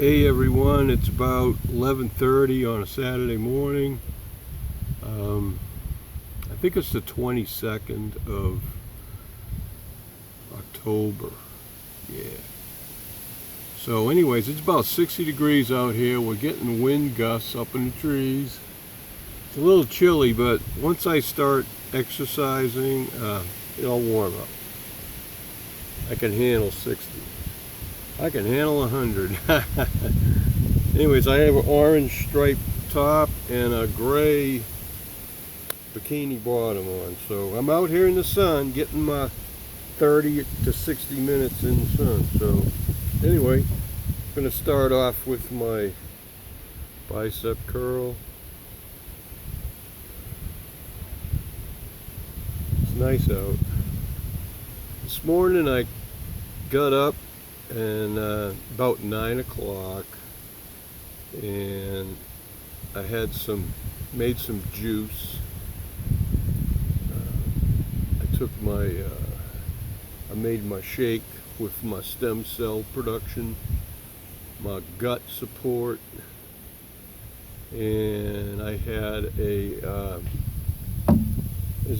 Hey everyone, it's about 11:30 on a Saturday morning. I think it's the 22nd of October. Yeah. So anyways, it's about 60 degrees out here. We're getting wind gusts up in the trees. It's a little chilly, but once I start exercising, it'll warm up. I can handle 60. I can handle 100. Anyways, I have an orange striped top and a gray bikini bottom on. So I'm out here in the sun getting my 30 to 60 minutes in the sun. So anyway, I'm going to start off with my bicep curl. It's nice out. This morning I got up and about 9 o'clock, and I had made some juice. I made my shake with my stem cell production, my gut support, and I had as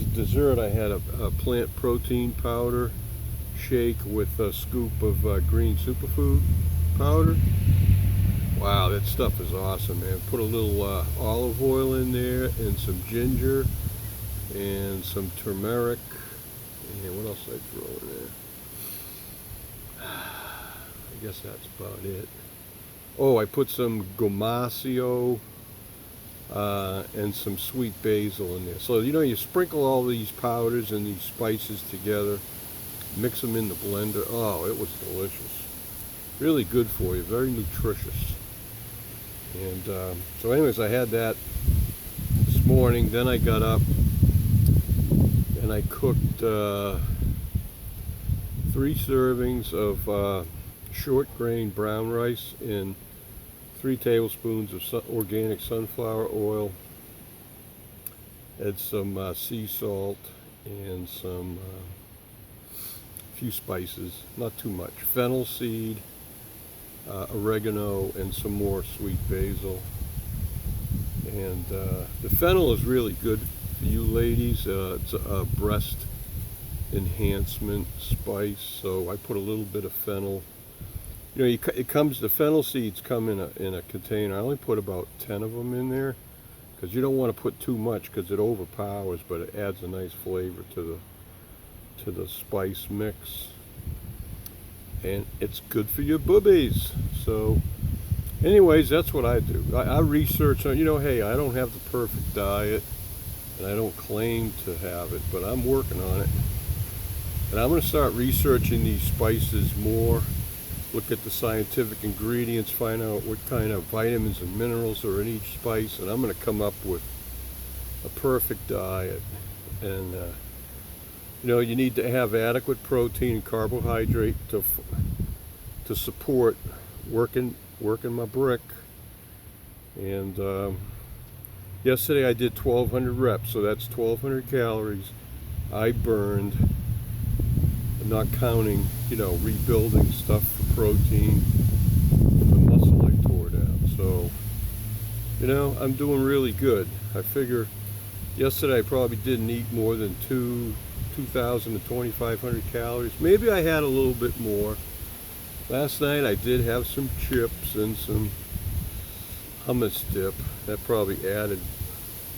a dessert I had a plant protein powder shake with a scoop of green superfood powder. Wow, that stuff is awesome, man. Put a little olive oil in there and some ginger and some turmeric, and what else did I throw in there? I guess that's about it. Oh, I put some gomasio and some sweet basil in there. So you sprinkle all these powders and these spices together, mix them in the blender. Oh, it was delicious. Really good for you, very nutritious. And so anyways, I had that this morning. Then I got up and I cooked 3 servings of short grain brown rice in 3 tablespoons of organic sunflower oil. Add some sea salt and some few spices, not too much. Fennel seed, oregano, and some more sweet basil. And the fennel is really good for you ladies. It's a breast enhancement spice, so I put a little bit of fennel. The fennel seeds come in a container. I only put about 10 of them in there because you don't want to put too much because it overpowers, but it adds a nice flavor to the spice mix, and it's good for your boobies. So anyways, that's what I do. I research on, hey, I don't have the perfect diet and I don't claim to have it, but I'm working on it, and I'm going to start researching these spices more, look at the scientific ingredients, find out what kind of vitamins and minerals are in each spice, and I'm going to come up with a perfect diet. And you need to have adequate protein and carbohydrate to support working my brick. And yesterday I did 1,200 reps, so that's 1,200 calories I burned, not counting, rebuilding stuff for protein, the muscle I tore down. So, I'm doing really good. I figure yesterday I probably didn't eat more than 2,000 to 2,500 calories. Maybe I had a little bit more. Last night I did have some chips and some hummus dip. That probably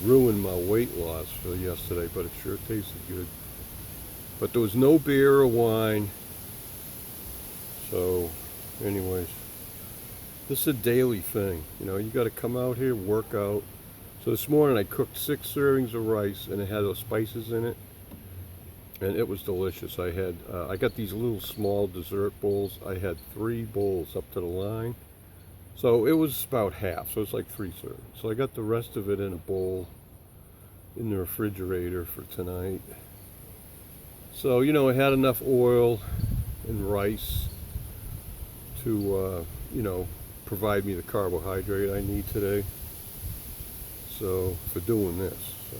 ruined my weight loss for yesterday, but it sure tasted good. But there was no beer or wine. So anyways, this is a daily thing. You got to come out here, work out. So this morning I cooked 6 servings of rice, and it had those spices in it, and it was delicious. I got these little small dessert bowls. I had 3 bowls up to the line, so it was about half, so it's like 3 servings. So I got the rest of it in a bowl in the refrigerator for tonight. So it had enough oil and rice to provide me the carbohydrate I need today, so for doing this. So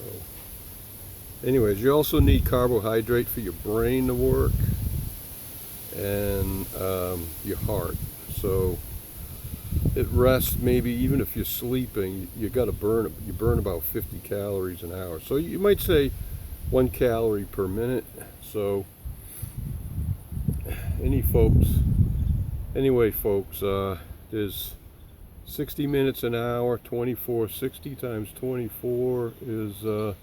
anyways, you also need carbohydrate for your brain to work and your heart. So at rest, maybe even if you're sleeping, you burn about 50 calories an hour. So you might say 1 calorie per minute. So anyway folks, there's 60 minutes an hour, 24, 60 times 24 is, I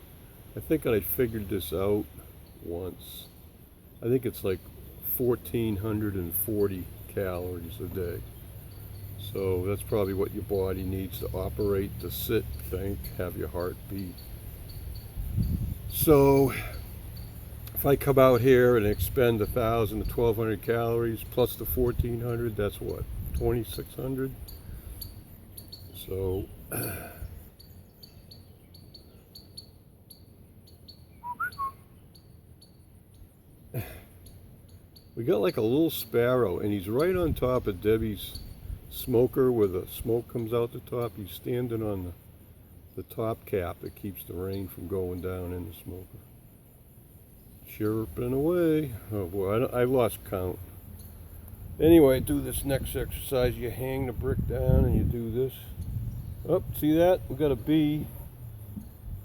think I figured this out once. I think it's like 1,440 calories a day. So that's probably what your body needs to operate, to sit, think, have your heart beat. So if I come out here and expend 1,000 to 1,200 calories plus the 1,400, that's what, 2,600? So we got like a little sparrow, and he's right on top of Debbie's smoker where the smoke comes out the top. He's standing on the top cap that keeps the rain from going down in the smoker. Chirping away. Oh boy, I lost count. Anyway, do this next exercise. You hang the brick down and you do this. Oh, see that? We got a bee.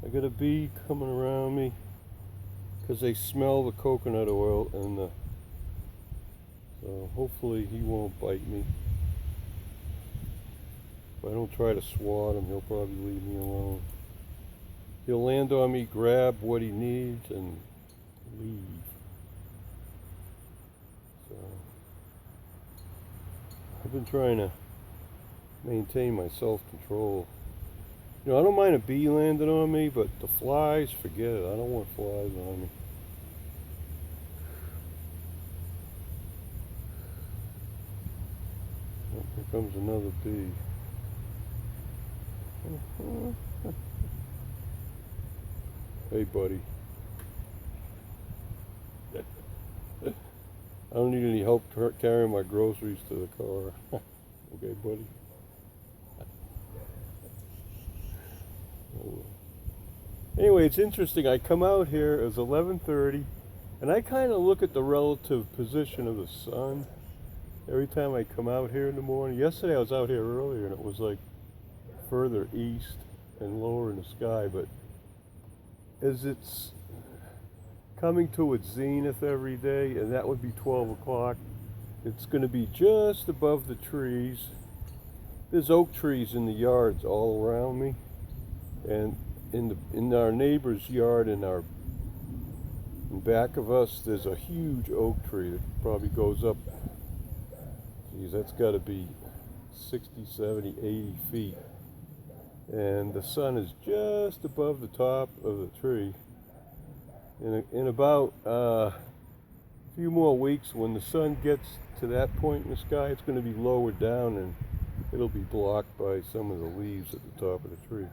I got a bee coming around me because they smell the coconut oil, and so hopefully he won't bite me. If I don't try to swat him, he'll probably leave me alone. He'll land on me, grab what he needs, and leave. So I've been trying to maintain my self-control. You know, I don't mind a bee landing on me, but the flies, forget it. I don't want flies on me. Oh, here comes another bee. Hey, buddy. I don't need any help carrying my groceries to the car. Okay, buddy. Anyway, it's interesting. I come out here, it's 11:30, and I kind of look at the relative position of the sun every time I come out here in the morning. Yesterday I was out here earlier, and it was like further east and lower in the sky, but as it's coming to its zenith every day, and that would be 12 o'clock, it's going to be just above the trees. There's oak trees in the yards all around me, and in our neighbor's yard in back of us, there's a huge oak tree that probably goes up, geez, that's got to be 60, 70, 80 feet. And the sun is just above the top of the tree. In about a few more weeks, when the sun gets to that point in the sky, it's going to be lowered down, and it'll be blocked by some of the leaves at the top of the tree.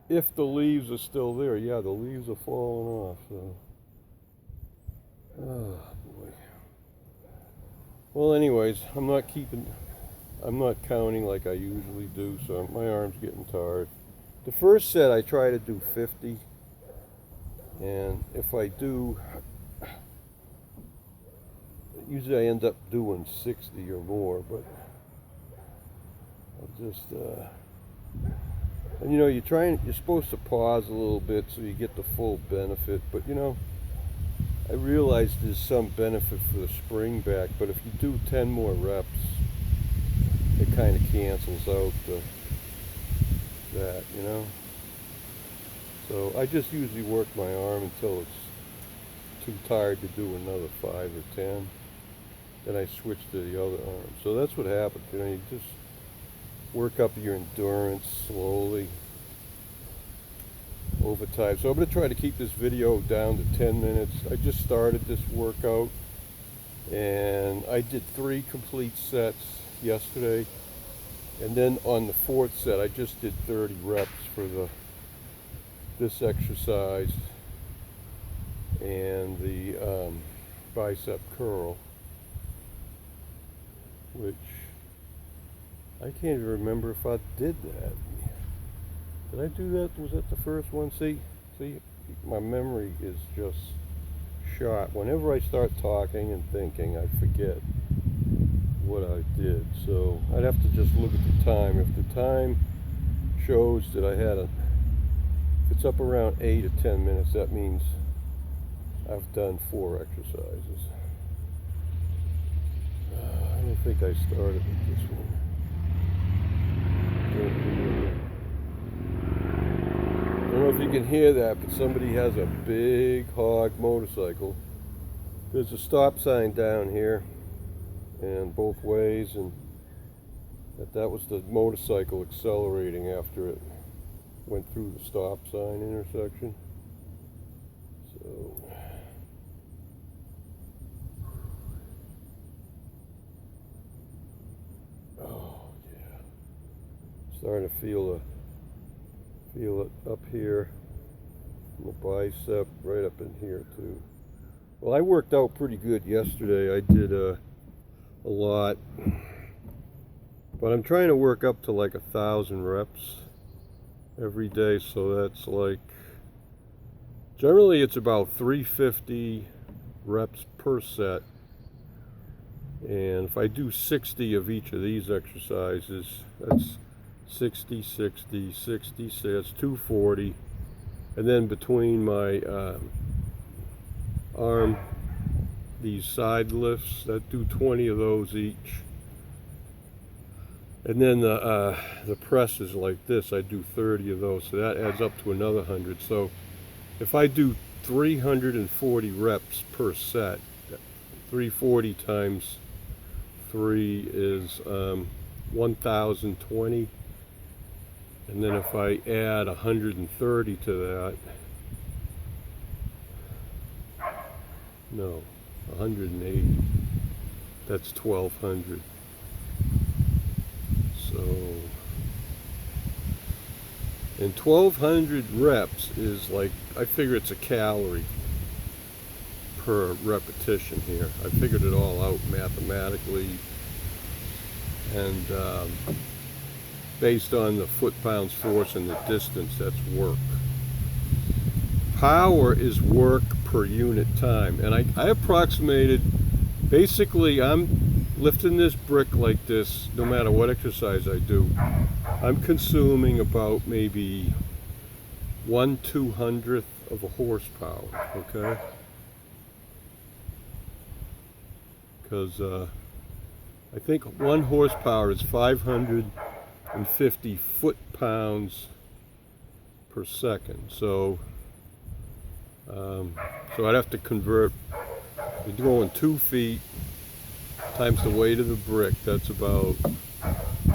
If the leaves are still there. Yeah, the leaves are falling off. So, oh boy. Well, anyways, I'm not counting like I usually do, so my arm's getting tired. The first set I try to do 50, and if I do, usually I end up doing 60 or more, but I'll just, and you know, you're supposed to pause a little bit so you get the full benefit, but you know, I realize there's some benefit for the spring back, but if you do 10 more reps, it kind of cancels out that, you know. So I just usually work my arm until it's too tired to do another 5 or 10. Then I switch to the other arm. So that's what happens, you know, you just work up your endurance slowly over time. So I'm going to try to keep this video down to 10 minutes. I just started this workout, and I did 3 complete sets yesterday, and then on the 4th set I just did 30 reps for this exercise and the bicep curl, which I can't even remember if I did that. Did I do that? Was that the first one? See, my memory is just shot. Whenever I start talking and thinking, I forget. what I did. So I'd have to just look at the time. If the time shows that I had if it's up around 8 or 10 minutes, that means I've done 4 exercises. I don't think I started with this one. I don't know if you can hear that, but somebody has a big hog motorcycle. There's a stop sign down here and both ways, and that was the motorcycle accelerating after it went through the stop sign intersection. So oh yeah, starting to feel it up here in the bicep, right up in here too. Well, I worked out pretty good yesterday. I did a lot, but I'm trying to work up to like 1,000 reps every day, so that's like, generally it's about 350 reps per set, and if I do 60 of each of these exercises, that's 60, 60, 60, so that's 240, and then between my arm, these side lifts, that do 20 of those each. And then the press is like this, I do 30 of those, so that adds up to another 100. So if I do 340 reps per set, 340 times 3 is 1,020. And then if I add 130 to that, no, 180, that's 1,200. So, and 1,200 reps is like, I figure it's a calorie per repetition here. I figured it all out mathematically, and based on the foot-pounds force and the distance, that's work. Power is work per unit time, and I approximated, basically I'm lifting this brick like this, no matter what exercise I do, I'm consuming about maybe 1/200th of a horsepower, okay? Because I think 1 horsepower is 550 foot-pounds per second. So I'd have to convert, we're going 2 feet times the weight of the brick, that's about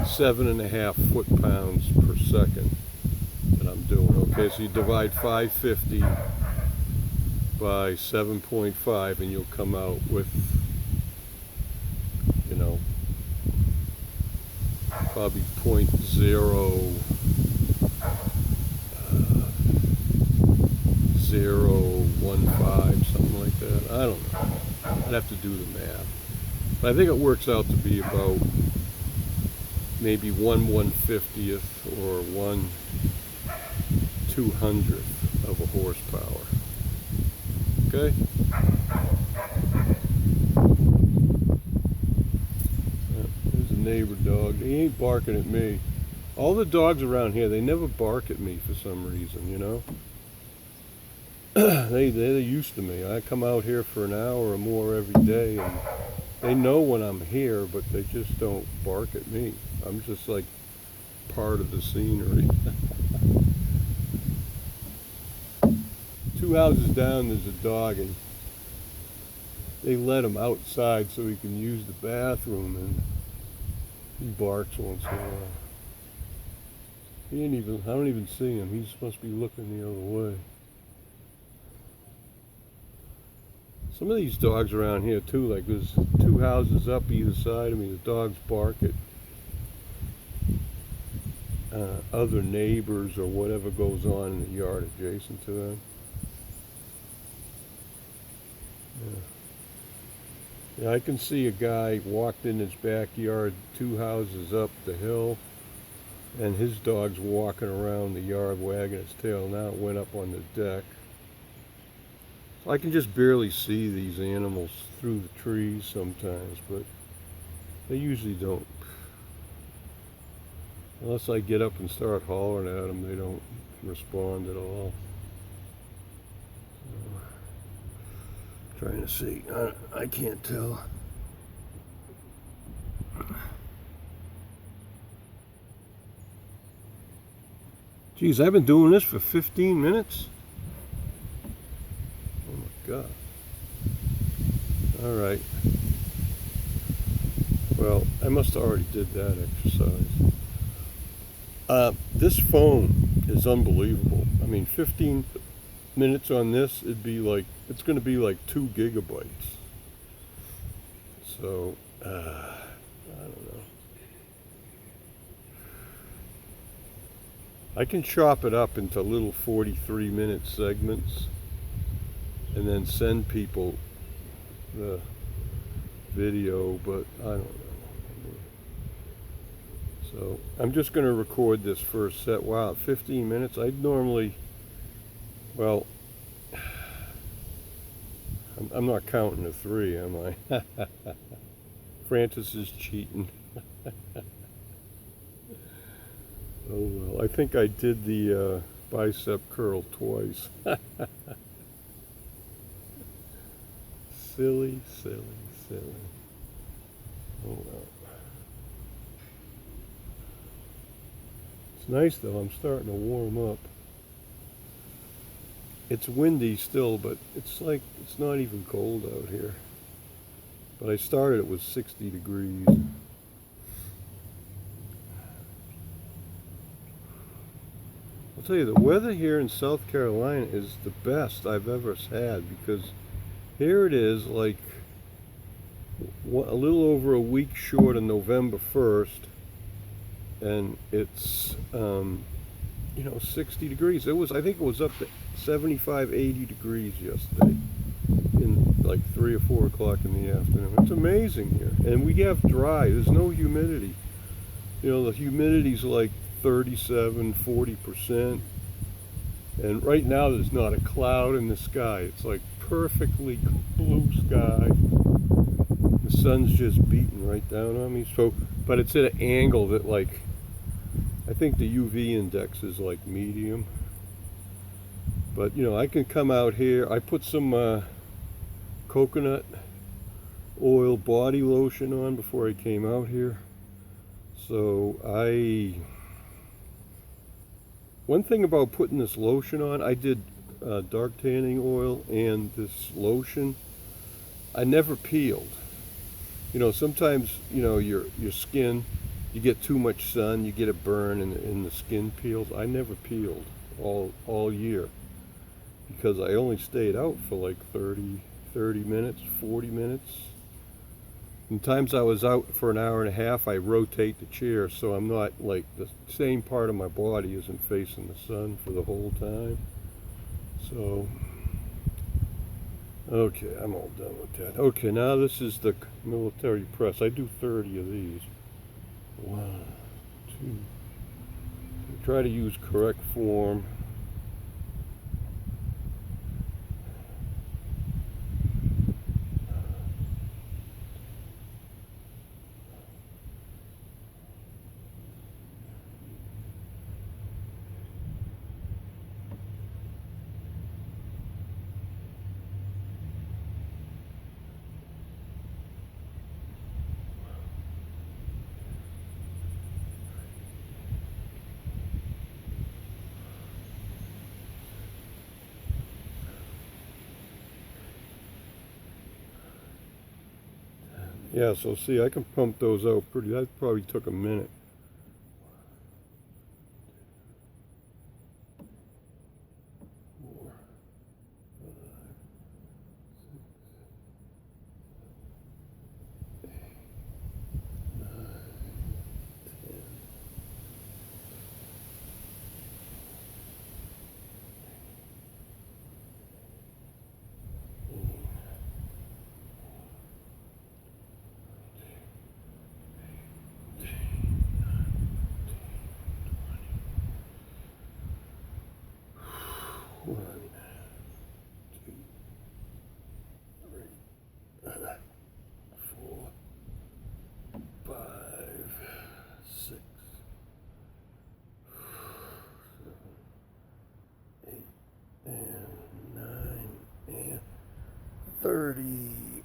7.5 foot-pounds per second that I'm doing. Okay, so you divide 550 by 7.5 and you'll come out with, you know, probably 0.015, something like that. I don't know. I'd have to do the math. But I think it works out to be about maybe 1/150th or 1/200th of a horsepower. Okay? There's a neighbor dog. He ain't barking at me. All the dogs around here, they never bark at me for some reason, you know? They're used to me. I come out here for an hour or more every day, and they know when I'm here, but they just don't bark at me. I'm just like part of the scenery. 2 houses down, there's a dog, and they let him outside so he can use the bathroom, and he barks once in a while. He ain't even, I don't even see him. He's supposed to be looking the other way. Some of these dogs around here too, like there's 2 houses up either side of me, the dogs bark at other neighbors or whatever goes on in the yard adjacent to them. Yeah, I can see a guy walked in his backyard 2 houses up the hill, and his dog's walking around the yard wagging his tail. Now it went up on the deck. So I can just barely see these animals through the trees sometimes, but They usually don't. Unless I get up and start hollering at them, they don't respond at all. Trying to see. I can't tell. Geez, I've been doing this for 15 minutes? Oh my God. All right. Well, I must have already did that exercise. This phone is unbelievable. I mean, 15 minutes on this, it's going to be like 2 gigabytes. So, I don't know. I can chop it up into little 43-minute segments and then send people the video, but I don't know. So I'm just going to record this first set. Wow, 15 minutes. I'd normally, well, I'm not counting to 3, am I? Fran-Sez is cheating. Oh well, I think I did the bicep curl twice. Silly, silly, silly. Oh well. It's nice though, I'm starting to warm up. It's windy still, but it's not even cold out here. But I started, it was 60 degrees. I'll tell you, the weather here in South Carolina is the best I've ever had, because here it is like a little over a week short of November 1st, and it's 60 degrees. I think it was up to 75, 80 degrees yesterday in like 3 or 4 o'clock in the afternoon. It's amazing here. And we have dry, there's no humidity. The humidity's like 37, 40%. And right now there's not a cloud in the sky. It's like perfectly blue sky. The sun's just beating right down on me. So, but it's at an angle that I think the UV index is like medium. But I can come out here. I put some coconut oil body lotion on before I came out here. So one thing about putting this lotion on, I did dark tanning oil and this lotion. I never peeled. Sometimes your skin, you get too much sun, you get a burn, and the skin peels. I never peeled all year, because I only stayed out for like 30 minutes, 40 minutes. And times I was out for an hour and a half, I rotate the chair so I'm not like the same part of my body isn't facing the sun for the whole time. So, okay, I'm all done with that. Okay, now this is the military press. I do 30 of these. 1, 2. I try to use correct form. Yeah, so see, I can pump those out that probably took a minute. 30.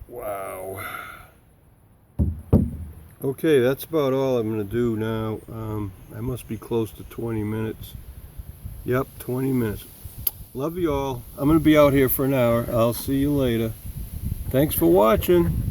Wow. Okay, that's about all I'm going to do now. I must be close to 20 minutes. Yep, 20 minutes. Love you all. I'm going to be out here for an hour. I'll see you later. Thanks for watching.